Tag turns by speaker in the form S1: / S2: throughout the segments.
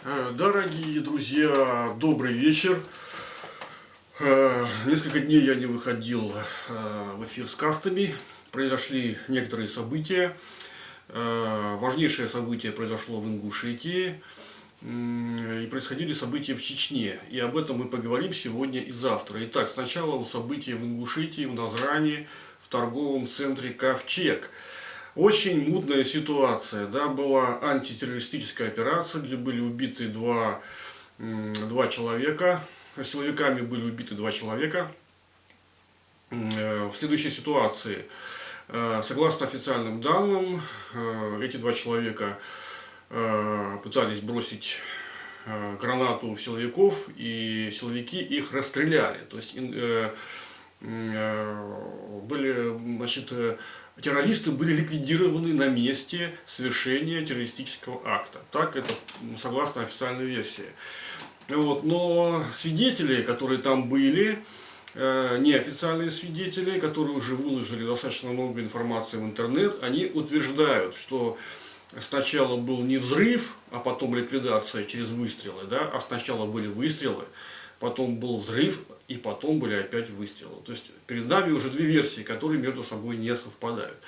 S1: Дорогие друзья, добрый вечер. Несколько дней я не выходил в эфир с кастами. Произошли некоторые события. Важнейшее событие произошло в Ингушетии. И происходили события в Чечне. И об этом мы поговорим сегодня и завтра. Итак, сначала о событиях в Ингушетии, в Назране, в торговом центре «Ковчег». Очень мутная ситуация, да, была антитеррористическая операция, где были убиты два человека, силовиками были убиты два человека. В следующей ситуации, согласно официальным данным, эти два человека пытались бросить гранату в силовиков, и силовики их расстреляли. То есть террористы были ликвидированы на месте совершения террористического акта. Так это согласно официальной версии. Но свидетели, которые там были, неофициальные свидетели, которые уже выложили достаточно много информации в интернет, они утверждают, что сначала был не взрыв, а потом ликвидация через выстрелы, да? А сначала были выстрелы, потом был взрыв, и потом были опять выстрелы. То есть перед нами уже две версии, которые между собой не совпадают.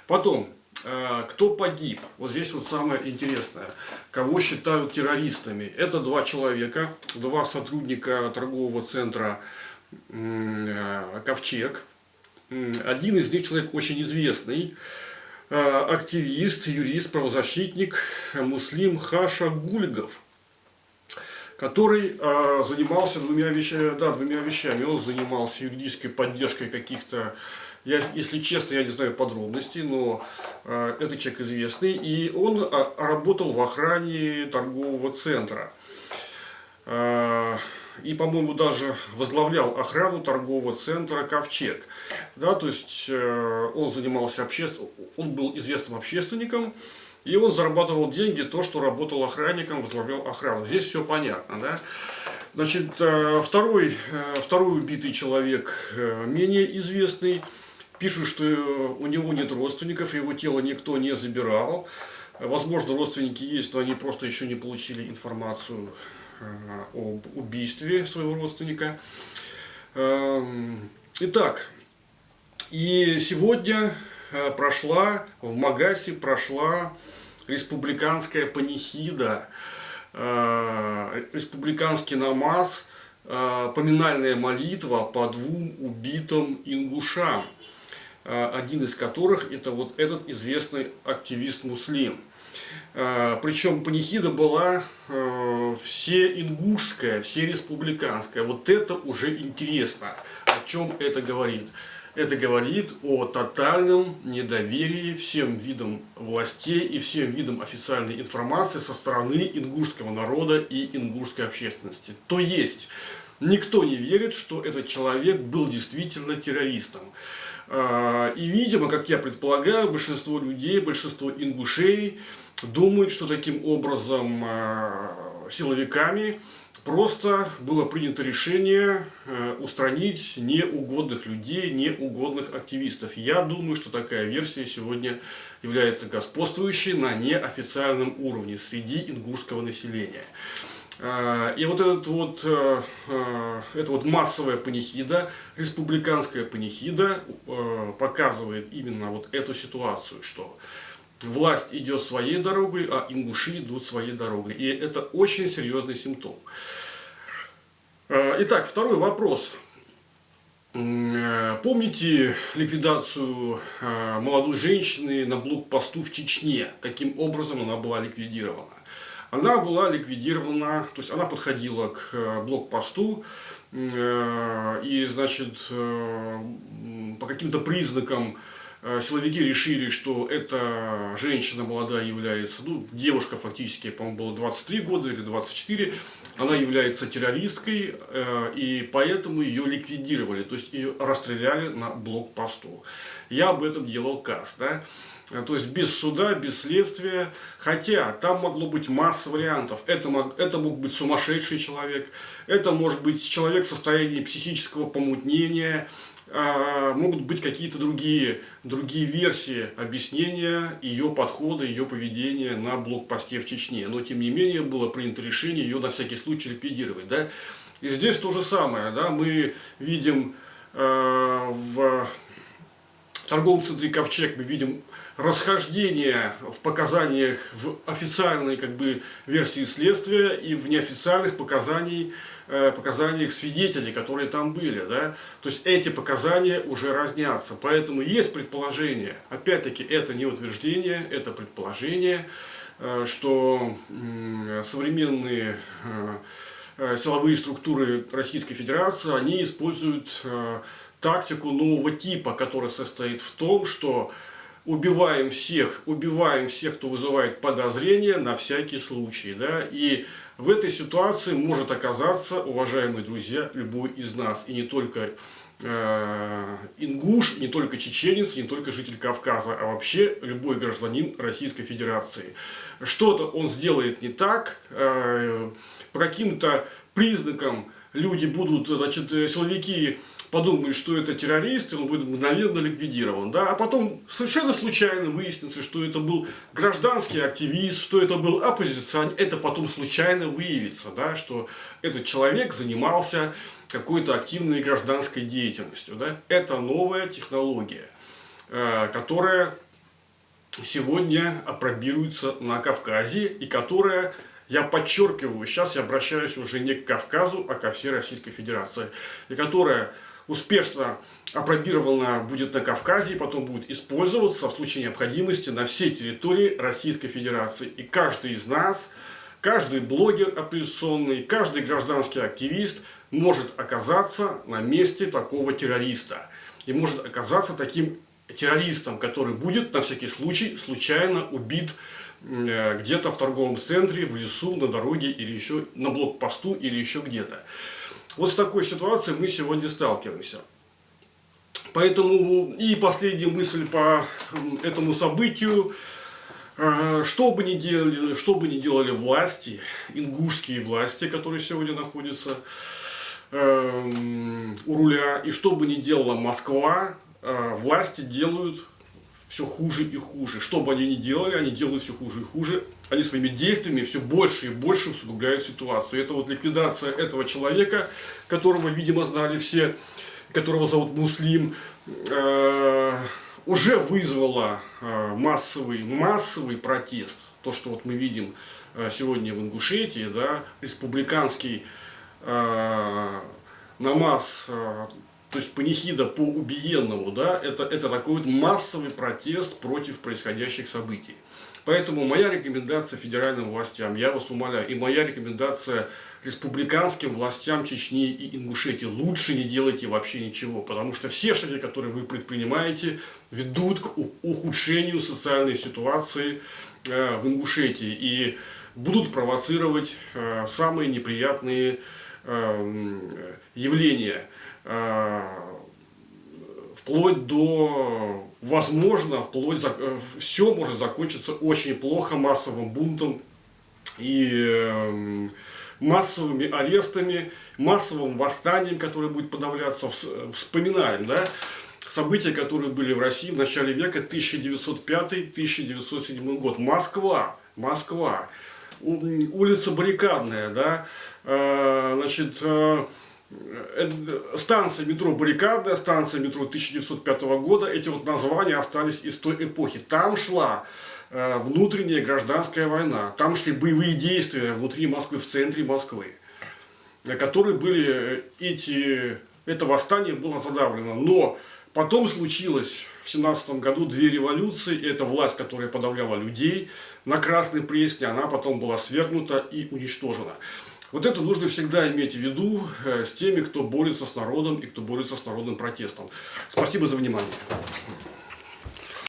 S1: Потом, кто погиб? Вот здесь вот самое интересное. Кого считают террористами? Это два человека, два сотрудника торгового центра «Ковчег». Один из них человек очень известный, активист, юрист, правозащитник Муслим Хашагульгов, который занимался двумя вещами. Он занимался юридической поддержкой каких-то, если честно, я не знаю подробностей, но этот человек известный, и он работал в охране торгового центра. И, по-моему, даже возглавлял охрану торгового центра «Ковчег». Да, то есть он занимался он был известным общественником, и он зарабатывал деньги, то, что работал охранником, возглавлял охрану. Здесь все понятно, да? Значит, второй убитый человек, менее известный, пишет, что у него нет родственников, его тело никто не забирал. Возможно, родственники есть, но они просто еще не получили информацию об убийстве своего родственника. Итак, и сегодня в Магасе прошла республиканская панихида, республиканский намаз, поминальная молитва по двум убитым ингушам, один из которых это вот этот известный активист Муслим. Причем панихида была все ингушская, все республиканская. Вот это уже интересно. О чем это говорит? Это говорит о тотальном недоверии всем видам властей и всем видам официальной информации со стороны ингушского народа и ингушской общественности. То есть, никто не верит, что этот человек был действительно террористом. И, видимо, как я предполагаю, большинство людей, большинство ингушей думают, что таким образом силовиками просто было принято решение устранить неугодных людей, неугодных активистов. Я думаю, что такая версия сегодня является господствующей на неофициальном уровне среди ингушского населения. И вот эта массовая панихида, республиканская панихида показывает именно вот эту ситуацию, что власть идет своей дорогой, а ингуши идут своей дорогой. И это очень серьезный симптом. Итак, второй вопрос. Помните ликвидацию молодой женщины на блокпосту в Чечне? Каким образом она была ликвидирована? Она была ликвидирована, то есть она подходила к блокпосту, и, значит, по каким-то признакам силовики решили, что эта женщина молодая является, девушка фактически, по-моему, было 23 года или 24, она является террористкой, и поэтому ее ликвидировали, то есть ее расстреляли на блокпосту. Я об этом делал каст, да? То есть без суда, без следствия, хотя там могло быть масса вариантов. Это мог быть сумасшедший человек, это может быть человек в состоянии психического помутнения, могут быть какие-то другие версии объяснения ее подхода, ее поведения на блокпосте в Чечне. Но, тем не менее, было принято решение ее на всякий случай ликвидировать. Да? И здесь то же самое. Да? Мы видим в торговом центре «Ковчег», мы видим расхождение в показаниях в официальной версии следствия и в неофициальных показаниях свидетелей, которые там были. Да? То есть эти показания уже разнятся. Поэтому есть предположение, опять-таки это не утверждение, это предположение, что современные силовые структуры Российской Федерации, они используют тактику нового типа, которая состоит в том, что убиваем всех, кто вызывает подозрения на всякий случай. Да? И в этой ситуации может оказаться, уважаемые друзья, любой из нас. И не только ингуш, не только чеченец, не только житель Кавказа, а вообще любой гражданин Российской Федерации. Что-то он сделает не так, по каким-то признакам люди будут, силовики подумают, что это террорист, и он будет мгновенно ликвидирован. Да? А потом совершенно случайно выяснится, что это был гражданский активист, что это был оппозиционер. Это потом случайно выявится, да? Что этот человек занимался какой-то активной гражданской деятельностью. Да? Это новая технология, которая сегодня апробируется на Кавказе и которая, я подчеркиваю, сейчас я обращаюсь уже не к Кавказу, а ко всей Российской Федерации, и которая успешно апробирована будет на Кавказе и потом будет использоваться в случае необходимости на всей территории Российской Федерации. И каждый из нас, каждый блогер оппозиционный, каждый гражданский активист может оказаться на месте такого террориста. И может оказаться таким террористом, который будет на всякий случай случайно убит где-то в торговом центре, в лесу, на дороге или еще на блокпосту или еще где-то. Вот с такой ситуацией мы сегодня сталкиваемся. Поэтому и последняя мысль по этому событию. Что бы ни делали власти, ингушские власти, которые сегодня находятся у руля, и что бы ни делала Москва, власти делают все хуже и хуже. Что бы они ни делали, они делают все хуже и хуже. Они своими действиями все больше и больше усугубляют ситуацию. И это вот ликвидация этого человека, которого, видимо, знали все, которого зовут Муслим, уже вызвала массовый протест. То, что вот мы видим сегодня в Ингушетии, да, республиканский намаз, то есть панихида по убиенному, да, это такой вот массовый протест против происходящих событий. Поэтому моя рекомендация федеральным властям, я вас умоляю, и моя рекомендация республиканским властям Чечни и Ингушетии: лучше не делайте вообще ничего, потому что все шаги, которые вы предпринимаете, ведут к ухудшению социальной ситуации в Ингушетии и будут провоцировать самые неприятные явления. Вплоть до, возможно, все может закончиться очень плохо массовым бунтом и массовыми арестами, массовым восстанием, которое будет подавляться. Вспоминаем, да, события, которые были в России в начале века, 1905-1907 год. Москва, улица Баррикадная, да, станция метро Баррикадная, станция метро 1905 года, эти вот названия остались из той эпохи. Там шла внутренняя гражданская война, там шли боевые действия внутри Москвы, в центре Москвы, которые были, это восстание было задавлено. Но потом случилось в 17 году две революции, и эта власть, которая подавляла людей на Красной Пресне, она потом была свергнута и уничтожена. Вот это нужно всегда иметь в виду с теми, кто борется с народом и кто борется с народным протестом. Спасибо за внимание.